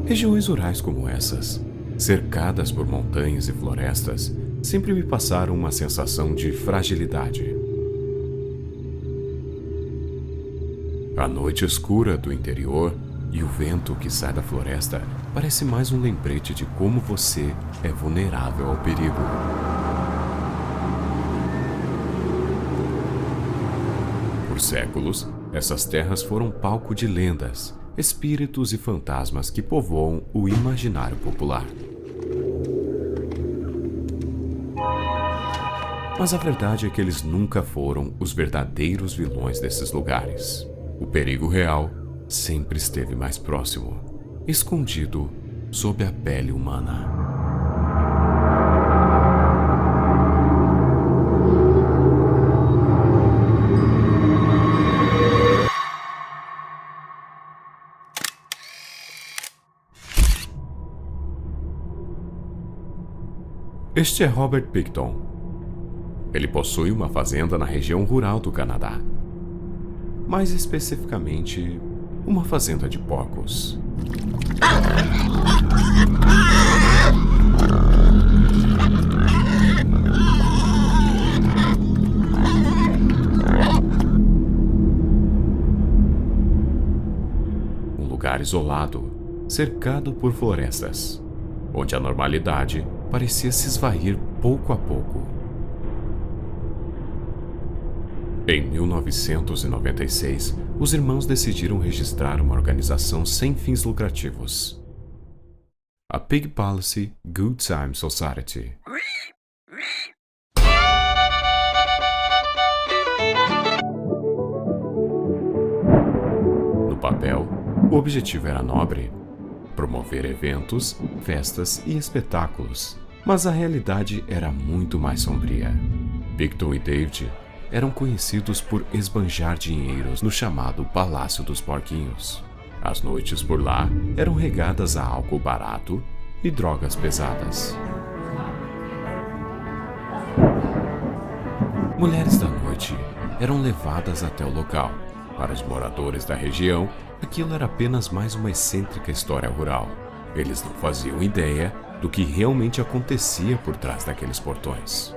Regiões rurais como essas, cercadas por montanhas e florestas, sempre me passaram uma sensação de fragilidade. A noite escura do interior e o vento que sai da floresta parece mais um lembrete de como você é vulnerável ao perigo. Por séculos, essas terras foram palco de lendas, espíritos e fantasmas que povoam o imaginário popular. Mas a verdade é que eles nunca foram os verdadeiros vilões desses lugares. O perigo real sempre esteve mais próximo, escondido sob a pele humana. Este é Robert Picton. Ele possui uma fazenda na região rural do Canadá. Mais especificamente, uma fazenda de porcos. Um lugar isolado, cercado por florestas, onde a normalidade parecia se esvair pouco a pouco. Em 1996, os irmãos decidiram registrar uma organização sem fins lucrativos, a Pig Policy Good Time Society. No papel, o objetivo era nobre: promover eventos, festas e espetáculos, mas a realidade era muito mais sombria. Picton e David eram conhecidos por esbanjar dinheiros no chamado Palácio dos Porquinhos. As noites por lá eram regadas a álcool barato e drogas pesadas. Mulheres da noite eram levadas até o local. Para os moradores da região, aquilo era apenas mais uma excêntrica história rural. Eles não faziam ideia do que realmente acontecia por trás daqueles portões.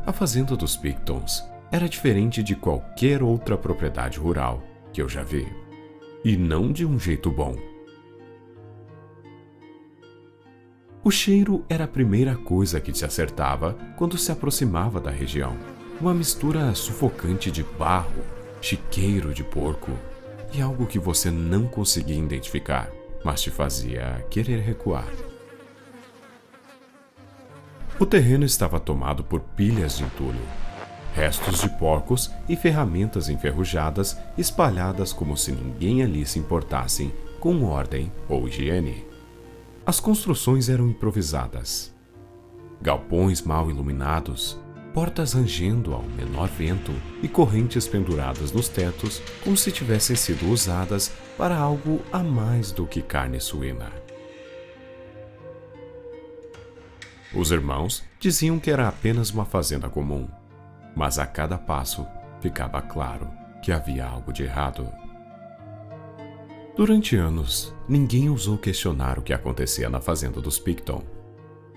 A fazenda dos Pictons era diferente de qualquer outra propriedade rural que eu já vi. E não de um jeito bom. O cheiro era a primeira coisa que te acertava quando se aproximava da região. Uma mistura sufocante de barro, chiqueiro de porco e algo que você não conseguia identificar, mas te fazia querer recuar. O terreno estava tomado por pilhas de entulho, restos de porcos e ferramentas enferrujadas espalhadas como se ninguém ali se importasse com ordem ou higiene. As construções eram improvisadas. Galpões mal iluminados, portas rangendo ao menor vento e correntes penduradas nos tetos como se tivessem sido usadas para algo a mais do que carne suína. Os irmãos diziam que era apenas uma fazenda comum, mas a cada passo ficava claro que havia algo de errado. Durante anos, ninguém ousou questionar o que acontecia na fazenda dos Picton.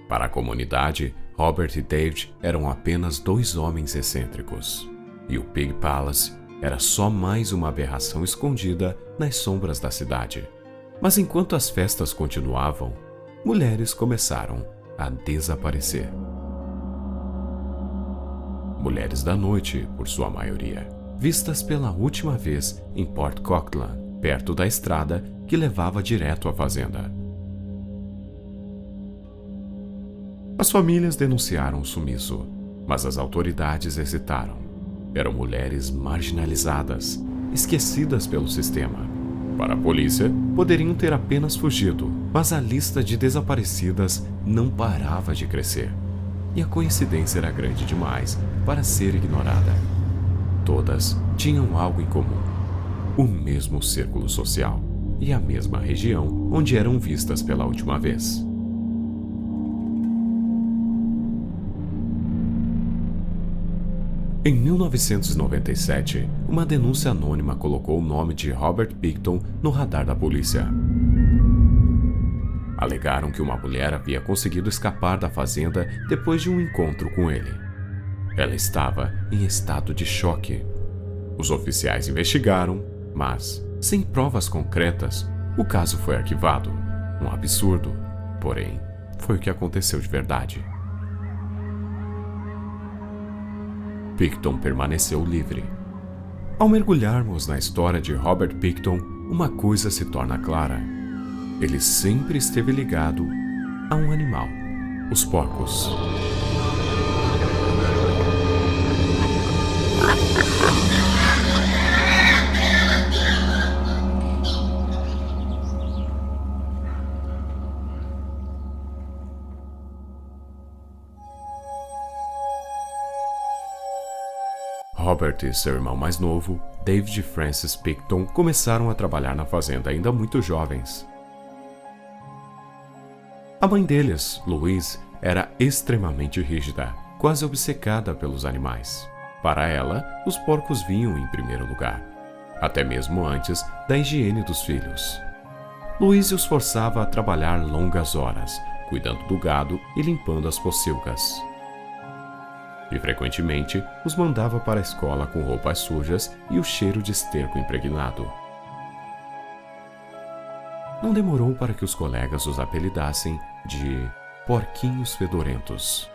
Para a comunidade, Robert e David eram apenas dois homens excêntricos, e o Pig Palace era só mais uma aberração escondida nas sombras da cidade. Mas enquanto as festas continuavam, mulheres começaram a desaparecer. Mulheres da noite, por sua maioria, vistas pela última vez em Port Coquitlam, perto da estrada que levava direto à fazenda. As famílias denunciaram o sumiço, mas as autoridades hesitaram. Eram mulheres marginalizadas, esquecidas pelo sistema. Para a polícia, poderiam ter apenas fugido, mas a lista de desaparecidas não parava de crescer. E a coincidência era grande demais para ser ignorada. Todas tinham algo em comum: o mesmo círculo social e a mesma região onde eram vistas pela última vez. Em 1997, uma denúncia anônima colocou o nome de Robert Pickton no radar da polícia. Alegaram que uma mulher havia conseguido escapar da fazenda depois de um encontro com ele. Ela estava em estado de choque. Os oficiais investigaram, mas, sem provas concretas, o caso foi arquivado. Um absurdo, porém, foi o que aconteceu de verdade. Pickton permaneceu livre. Ao mergulharmos na história de Robert Pickton, uma coisa se torna clara. Ele sempre esteve ligado a um animal: os porcos. Robert e seu irmão mais novo, David Francis Pickton, começaram a trabalhar na fazenda ainda muito jovens. A mãe deles, Louise, era extremamente rígida, quase obcecada pelos animais. Para ela, os porcos vinham em primeiro lugar, até mesmo antes da higiene dos filhos. Louise os forçava a trabalhar longas horas, cuidando do gado e limpando as pocilgas. E frequentemente os mandava para a escola com roupas sujas e o cheiro de esterco impregnado. Não demorou para que os colegas os apelidassem de porquinhos fedorentos.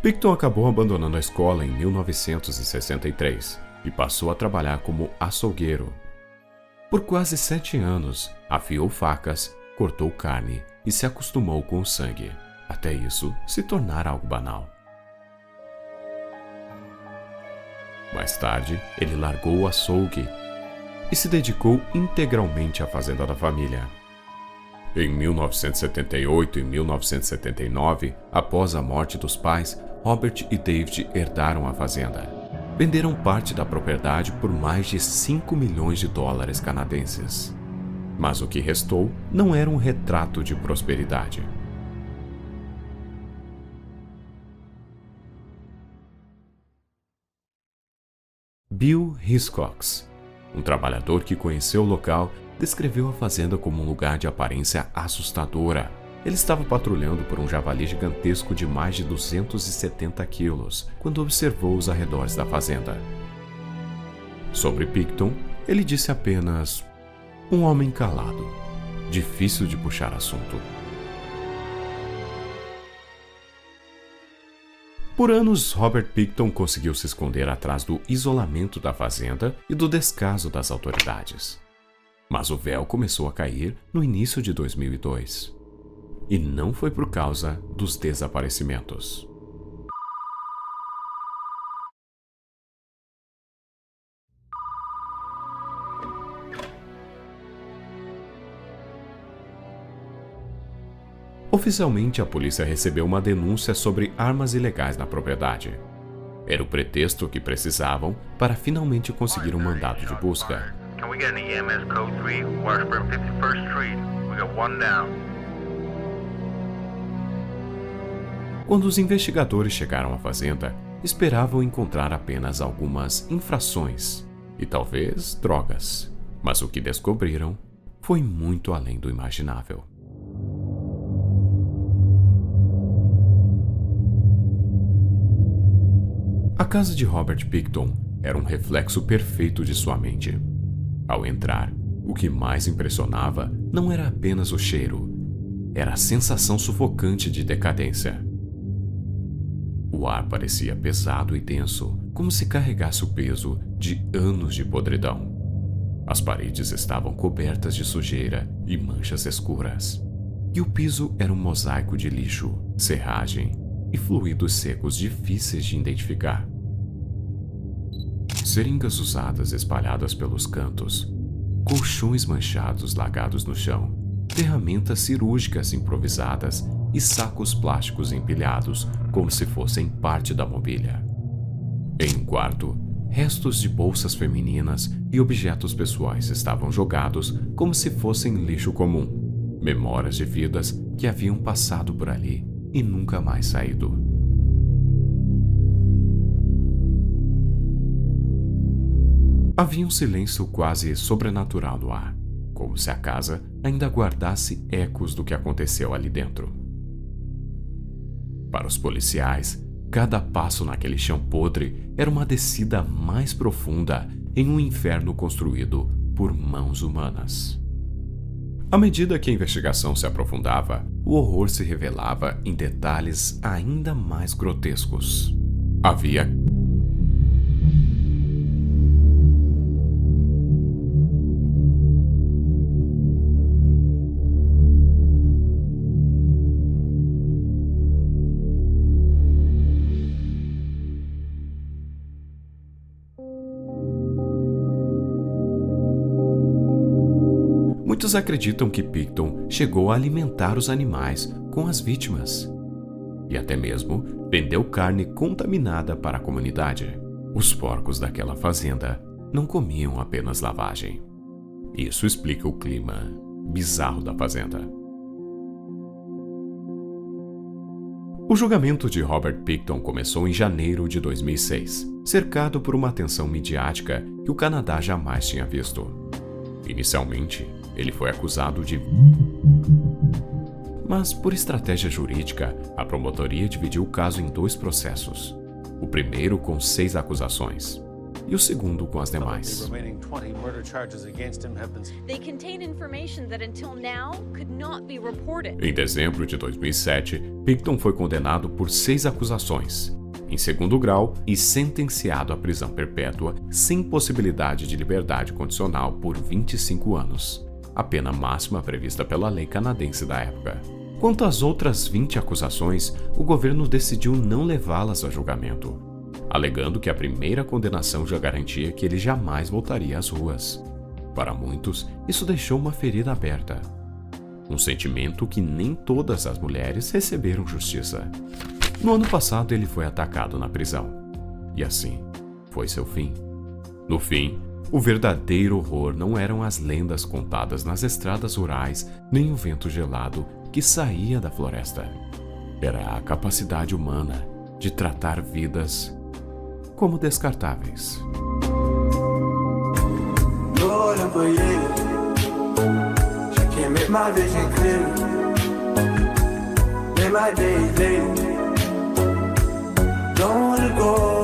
Pickton acabou abandonando a escola em 1963 e passou a trabalhar como açougueiro. Por quase 7 anos, afiou facas, cortou carne e se acostumou com o sangue, até isso se tornar algo banal. Mais tarde, ele largou o açougue e se dedicou integralmente à fazenda da família. Em 1978 e 1979, após a morte dos pais, Robert e David herdaram a fazenda. Venderam parte da propriedade por mais de 5 milhões de dólares canadenses. Mas o que restou não era um retrato de prosperidade. Bill Hiscox, um trabalhador que conheceu o local, descreveu a fazenda como um lugar de aparência assustadora. Ele estava patrulhando por um javali gigantesco de mais de 270 quilos quando observou os arredores da fazenda. Sobre Pickton, ele disse apenas: um homem calado, difícil de puxar assunto. Por anos, Robert Pickton conseguiu se esconder atrás do isolamento da fazenda e do descaso das autoridades. Mas o véu começou a cair no início de 2002. E não foi por causa dos desaparecimentos. Oficialmente, a polícia recebeu uma denúncia sobre armas ilegais na propriedade. Era o pretexto que precisavam para finalmente conseguir um mandado de busca. Quando os investigadores chegaram à fazenda, esperavam encontrar apenas algumas infrações e talvez drogas. Mas o que descobriram foi muito além do imaginável. A casa de Robert Pickton era um reflexo perfeito de sua mente. Ao entrar, o que mais impressionava não era apenas o cheiro, era a sensação sufocante de decadência. O ar parecia pesado e denso, como se carregasse o peso de anos de podridão. As paredes estavam cobertas de sujeira e manchas escuras, e o piso era um mosaico de lixo, serragem e fluidos secos difíceis de identificar. Seringas usadas espalhadas pelos cantos, colchões manchados largados no chão, ferramentas cirúrgicas improvisadas e sacos plásticos empilhados como se fossem parte da mobília. Em um quarto, restos de bolsas femininas e objetos pessoais estavam jogados como se fossem lixo comum, memórias de vidas que haviam passado por ali e nunca mais saído. Havia um silêncio quase sobrenatural no ar, como se a casa ainda guardasse ecos do que aconteceu ali dentro. Para os policiais, cada passo naquele chão podre era uma descida mais profunda em um inferno construído por mãos humanas. À medida que a investigação se aprofundava, o horror se revelava em detalhes ainda mais grotescos. Havia Muitos acreditam que Picton chegou a alimentar os animais com as vítimas e até mesmo vendeu carne contaminada para a comunidade. Os porcos daquela fazenda não comiam apenas lavagem. Isso explica o clima bizarro da fazenda. O julgamento de Robert Picton começou em janeiro de 2006, cercado por uma atenção midiática que o Canadá jamais tinha visto. Inicialmente, ele foi acusado de... Mas, por estratégia jurídica, a promotoria dividiu o caso em 2 processos. O primeiro com 6 acusações e o segundo com as demais. Em dezembro de 2007, Picton foi condenado por 6 acusações, em segundo grau, e sentenciado à prisão perpétua sem possibilidade de liberdade condicional por 25 anos, a pena máxima prevista pela lei canadense da época. Quanto às outras 20 acusações, o governo decidiu não levá-las a julgamento, alegando que a primeira condenação já garantia que ele jamais voltaria às ruas. Para muitos, isso deixou uma ferida aberta, um sentimento que nem todas as mulheres receberam justiça. No ano passado, ele foi atacado na prisão, e assim foi seu fim. No fim, o verdadeiro horror não eram as lendas contadas nas estradas rurais, nem o vento gelado que saía da floresta. Era a capacidade humana de tratar vidas como descartáveis. Don't wanna go